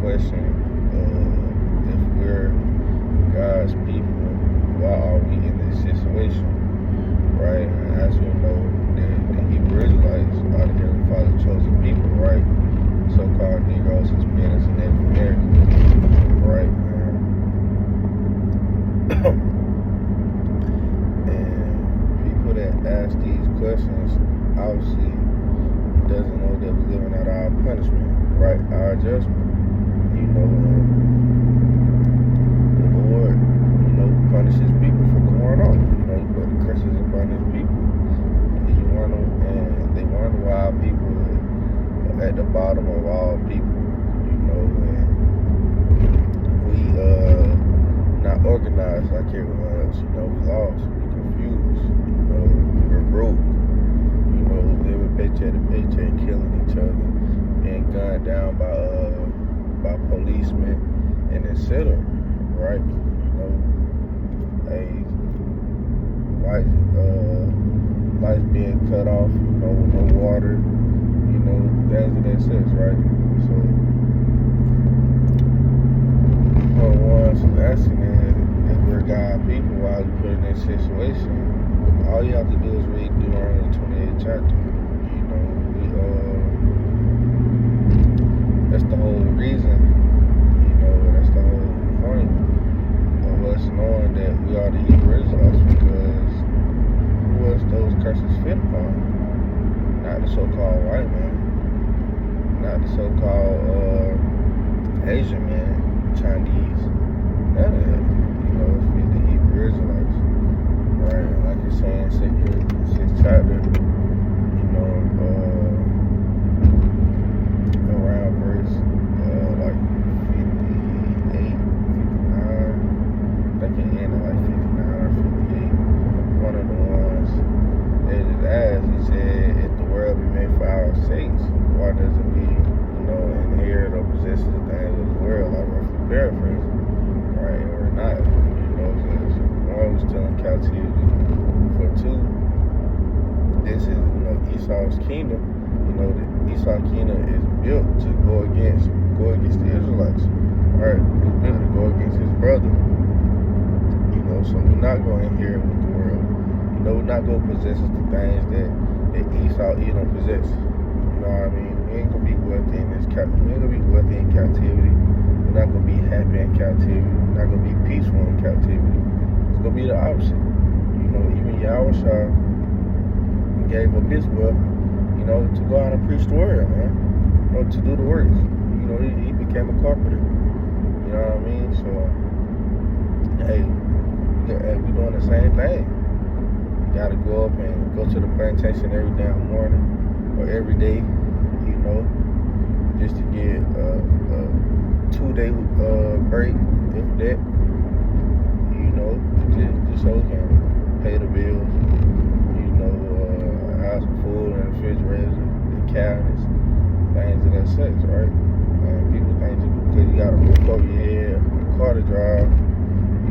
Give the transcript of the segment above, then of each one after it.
question if we're God's people, why are we in this situation? Right? And as we know, the Hebrew Israelites are the Heavenly Father's chosen people, right? So-called Negroes, Hispanics, and Native Americans, right? And people that ask these questions obviously doesn't know that we're living out our punishment, right? Our judgment. You know, the Lord, punishes people for going off. He put the curses upon his people. And they wonder why our people are at the bottom of all people, and we not organized like everyone else, we lost, we confused, we're broke, living paycheck to paycheck, killing each other, being gunned down by policemen and etc. Right? Lights being cut off, no water, things of that sense, right? So, for the ones who asking if we're God people, why we put in this situation, all you have to do is read Deuteronomy 28th chapter. That's the whole reason, that's the whole point of us knowing that we are the Hebrew Israelites, because who was those curses fit upon? Not the so-called white man, not the so-called Asian man, Chinese, none of that. It's fit the Hebrew Israelites, right? Like it's saying, sixth chapter, around verse like 58, 59. I think it ended like 59 or 58. One of the ones that just asked, he said, if the world be made for our sakes, why doesn't we, inherit or possess the things of the world? Like roughly paraphrase, right? Or not, because one was still in captivity. For two, this is, Esau's kingdom. The Esau kingdom is built to go against the Israelites, right? It's built to go against his brother. So we're not going to inherit with the world. We're not going to possess the things that Esau Edom possess. You know what I mean? We ain't going to be wealthy in this captivity. We ain't going to be wealthy in captivity. We're not going to be happy in captivity. We're not going to be peaceful in captivity. It's going to be the opposite. Even Yahushua gave up his wealth, to go out and preach the word, man. To do the works. He became a carpenter. You know what I mean? So, hey, we doing the same thing. You gotta go up and go to the plantation every damn morning or every day, just to get a 2-day break, if that, just so we can pay the bills, have some food in the refrigerator, the cabinets, things of that such, right? And people think just because you got a roof over your head, a car to drive,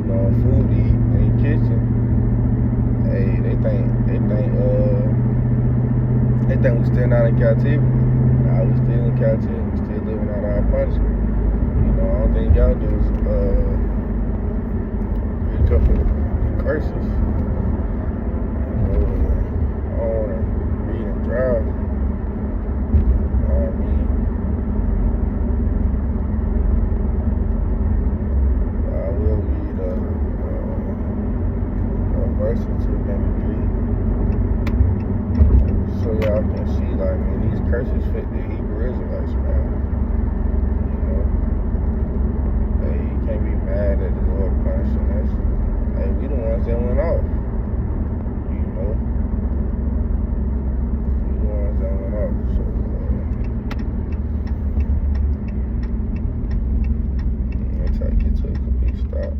food to eat in your kitchen, hey, they think we still not in captivity. Nah, we still in captivity. We still living out our punishment. I don't think y'all do is read a couple of the curses. I don't want to read and drive. Verse or two, maybe 3. So y'all can see, these curses fit the Hebrew Israelites, man. Hey, you can't be mad at the Lord punishing us. Hey, we the ones that went off. We the ones that went off. So, let's try to get to a complete stop.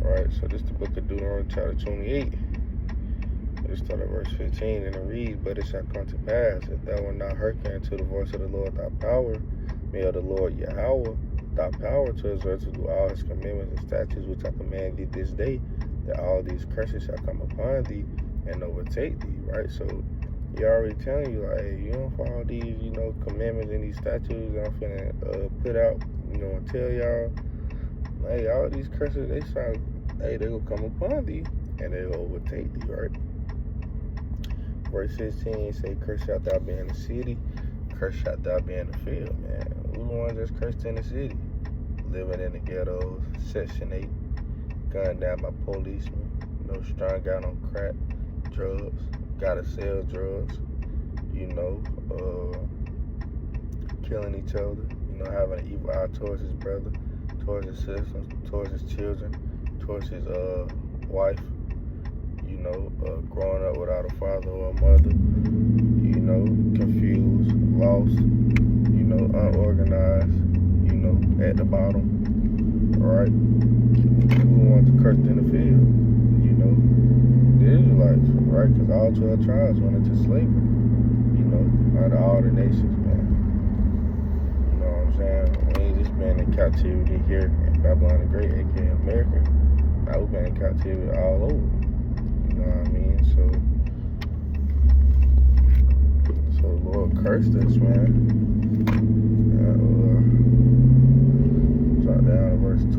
Alright, so this is the book of Deuteronomy chapter 28. Let's start at verse 15, and it reads, but it shall come to pass, if thou wilt not hearken to the voice of the Lord thy power, may of the Lord Yahweh thy power to observe to do all his commandments and statutes which I command thee this day, that all these curses shall come upon thee and overtake thee, right? So He already telling you, like, hey, you don't follow these, commandments and these statutes that I'm finna put out, and tell y'all, hey, all these curses, they gonna come upon thee, and they will overtake thee, right? Verse 16 say, curse shalt thou be in the city, curse shalt thou be in the field, man. Who the ones that's cursed in the city? Living in the ghettos, Section 8, gunned down by policemen, strung out on crack, drugs, gotta sell drugs, killing each other, having an evil eye towards his brother, towards his sisters, towards his children, towards his wife, growing up without a father or a mother, confused, lost, unorganized, at the bottom, alright? Who wants to curse in the field? The Israelites, right? Because all 12 tribes went into slavery, out of all the nations, man. You know what I'm saying? We ain't just been in captivity here in Babylon the Great, aka America. Now we've been in captivity all over. You know what I mean? So the Lord cursed us, man. Drop down to verse 20.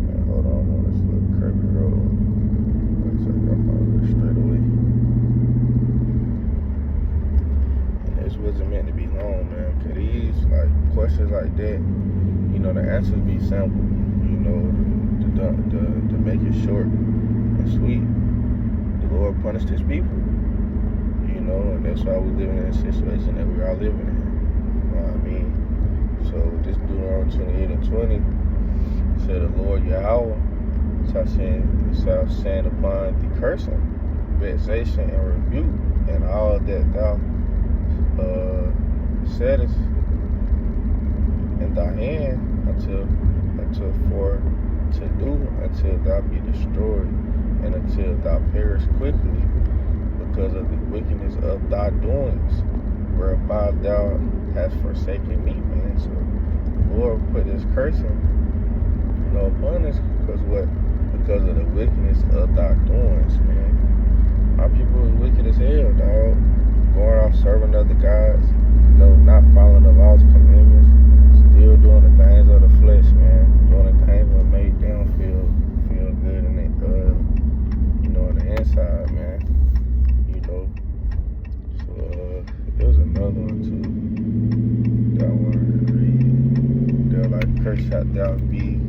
Man, hold on this little curvy road. Looks like I'm going straight away. And this wasn't meant to be long, man. Cause these questions like that, the answers be simple. To make it short and sweet. The Lord punished his people. And that's why we're living in a situation that we are living in. You know what I mean? So this Deuteronomy 28 and 20 said the Lord Yahweh shall send upon the cursing, vexation, and rebuke, and all that thou settest in thy hand until thou be destroyed, and until thou perish quickly, because of the wickedness of thy doings, whereby thou hast forsaken me, man. So the Lord put this cursing, upon us, because of the wickedness of thy doings, man. Our people is wicked as hell, dog. Going off serving other gods, not following the laws and commandments, still doing the things of the flesh, man. Doing the things that made them feel good in it, on the inside, man. So there was another one too that I wanted to read. They're like, curse shalt thou be.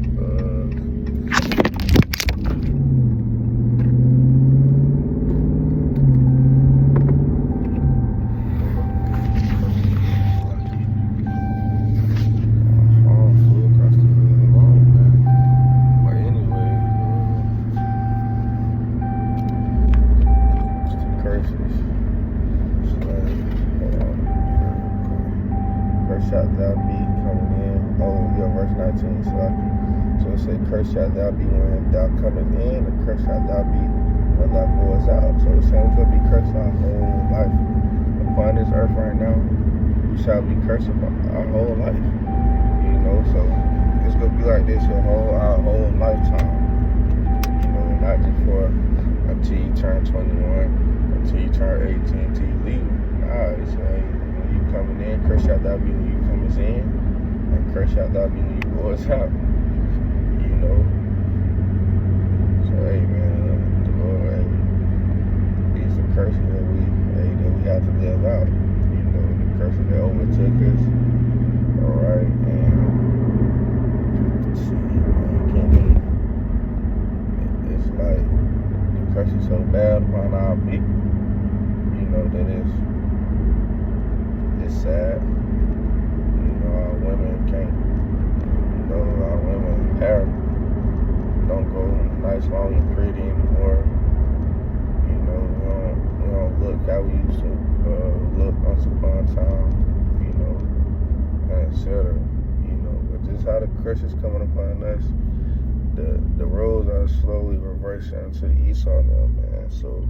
Shalt thou be coming in? Verse 19. So it say, curse shalt thou be when thou coming in, and curse shalt thou be when thou goest out. So it's saying we're going to be cursed our whole life. Upon this earth right now, we shall be cursed our whole life. So it's going to be like this our whole lifetime. Not just until you turn 21, until you turn 18, until you leave. Nah, it's like, coming in, curse shalt thou be when you coming in, and curse shalt thou be when you goes out. So hey, man, the Lord, these are curses that we have to live out. The curses that overtook us. Alright, and it's like the curse is so bad upon our people, that it's sad. Our women can't, our women hair don't go nice, long, and pretty anymore. We don't look how we used to look once upon a time, and etc. But this is how the curse is coming upon us. The roles are slowly reversing to Esau now, man. So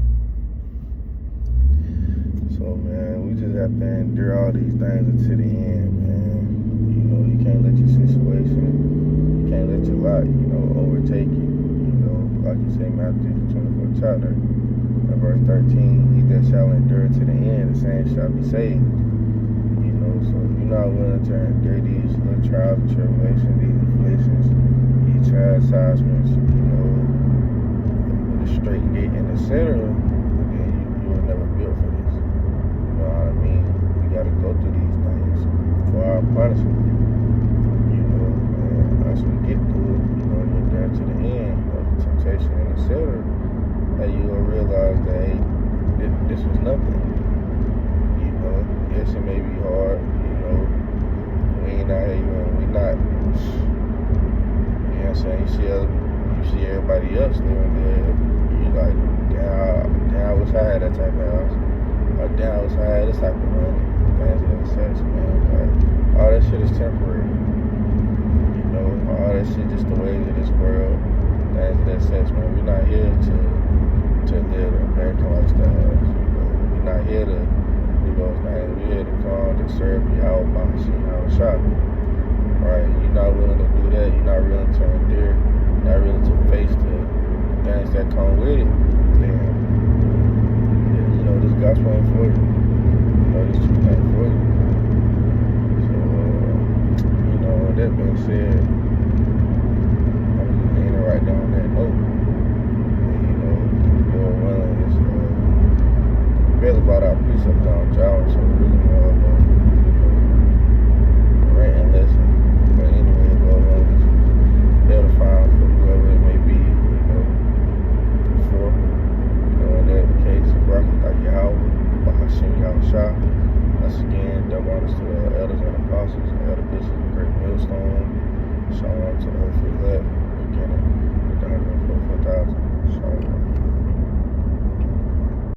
man, we just have to endure all these things until the end, man. You can't let your situation, you can't let your lot, overtake you. Like you say, Matthew, the 24th chapter. In verse 13, he that shall endure to the end, the same shall be saved. You know, so you're not willing to endure these little trials and tribulations, these afflictions, these chastisements, you know, with the straight gate in the center, then you were never built for this. You know what I mean? We got to go through these things for our punishment. You know, and as we get through it, you know, you're there to the end, you know, the temptation in the center, that you will realize that, hey, this was nothing. You know, yes, it may be hard, you know, we ain't out here, we not, you know what I'm saying, you see everybody else living good, you like, damn, I wish I had that type of house, or damn, I wish I had this type of money, things and such, man, but all that shit is temporary, you know, all that shit just the ways of this world, things of that such, man, we're not here to live an American lifestyle, you know, we're not here to do those things, we're here to come to serve Yahweh Shah. Right? You're not willing to do that, you're not willing to endure, you're not willing to face the things that come with it, then, you know, this gospel ain't for you. You know, this truth ain't for you. So, you know, with that being said, I'm just leaning right down that note. Really about our precept down Java, so really more of a ranting lesson. But anyway, Lord, just edifying for whoever it may be, you know, for, you know, in that case, Barakatah Yahweh, Bahashim Yahushua. Once again, double honors to the elders and apostles, and elder bishops of Great Millstone. Shalom to the whole free left, beginning with the 144,000. Shalom.